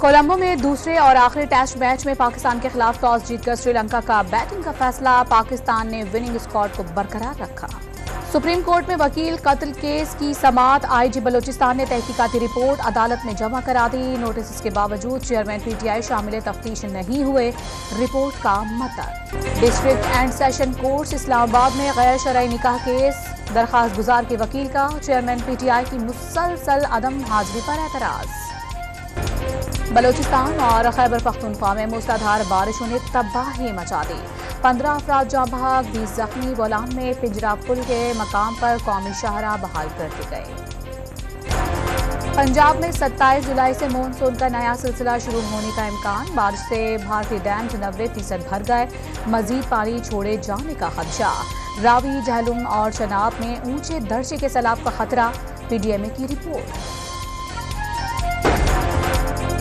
کولمبو میں دوسرے اور آخری ٹیسٹ میچ میں پاکستان کے خلاف ٹاس جیت کر سری لنکا کا بیٹنگ کا فیصلہ، پاکستان نے وننگ اسکواڈ کو برقرار رکھا۔ سپریم کورٹ میں وکیل قتل کیس کی سماعت، آئی جی بلوچستان نے تحقیقاتی رپورٹ عدالت میں جمع کرا دی۔ نوٹسز کے باوجود چیئرمین پی ٹی آئی شامل تفتیش نہیں ہوئے، رپورٹ کا مطلب۔ ڈسٹرکٹ اینڈ سیشن کورٹس اسلام آباد میں غیر شرعی نکاح کیس، درخواست گزار کے وکیل کا چیئرمین پی ٹی آئی کی مسلسل عدم حاضری پر اعتراض۔ بلوچستان اور خیبر پختونخوا میں موسلادھار بارشوں نے تباہی مچا دی، 15 افراد جاں بحق، 20 زخمی۔ بولان میں پنجرا پل کے مقام پر قومی شاہراہ بحال کر دی گئی۔ پنجاب میں 27 جولائی سے مونسون کا نیا سلسلہ شروع ہونے کا امکان، بارش سے بھارتی ڈیم 90% بھر گئے، مزید پانی چھوڑے جانے کا خدشہ۔ راوی، جہلم اور چناب میں اونچے درجے کے سیلاب کا خطرہ، پی ڈی ایم اے کی رپورٹ۔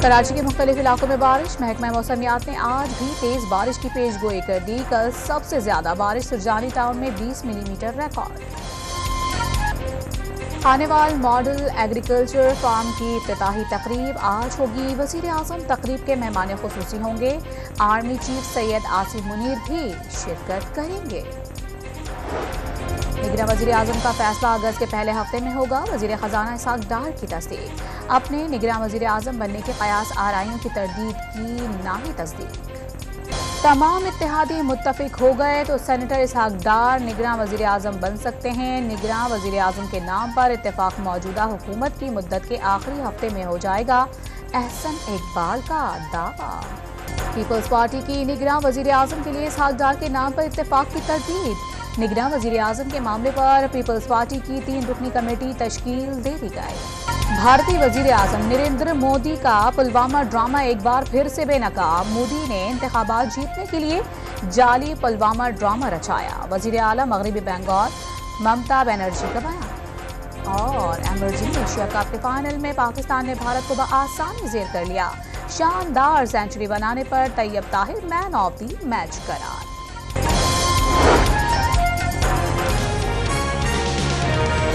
کراچی کے مختلف علاقوں میں بارش، محکمہ موسمیات نے آج بھی تیز بارش کی پیش گوئی کر دی۔ کل سب سے زیادہ بارش سرجانی ٹاؤن میں 20 millimetre record. Khanewal model agriculture farm کی افتتاحی تقریب آج ہوگی، وزیر اعظم تقریب کے مہمان خصوصی ہوں گے، آرمی چیف سید آصف منیر بھی شرکت کریں گے۔ نگراں وزیر اعظم کا فیصلہ اگست کے پہلے ہفتے میں ہوگا، وزیر خزانہ اسحاق ڈار کی تصدیق۔ اپنے نگراں وزیر اعظم بننے کے قیاس آرائیوں کی تردید کی نہ ہی تصدیق۔ تمام اتحادی متفق ہو گئے تو سینیٹر اسحاق ڈار نگراں وزیر اعظم بن سکتے ہیں، نگراں وزیر اعظم کے نام پر اتفاق موجودہ حکومت کی مدت کے آخری ہفتے میں ہو جائے گا، احسن اقبال کا دعویٰ۔ پیپلز پارٹی کی نگراں وزیر اعظم کے لیے اسحاق ڈار کے نام پر اتفاق کی تردید، نگراں وزیر اعظم کے معاملے پر پیپلز پارٹی کی 3 رکنی کمیٹی تشکیل دے دی گئی۔ بھارتی وزیر اعظم نریندر مودی کا پلوامہ ڈرامہ ایک بار پھر سے بے نقاب، مودی نے انتخابات جیتنے کے لیے جعلی پلوامہ ڈرامہ رچایا، وزیر اعلیٰ مغربی بنگال ممتا بنرجی کا بیان۔ اور ایمرجنگ ایشیا کپ کے فائنل میں پاکستان نے بھارت کو بآسانی زیر کر لیا، شاندار سینچری بنانے پر طیب طاہر مین آف دی میچ قرار۔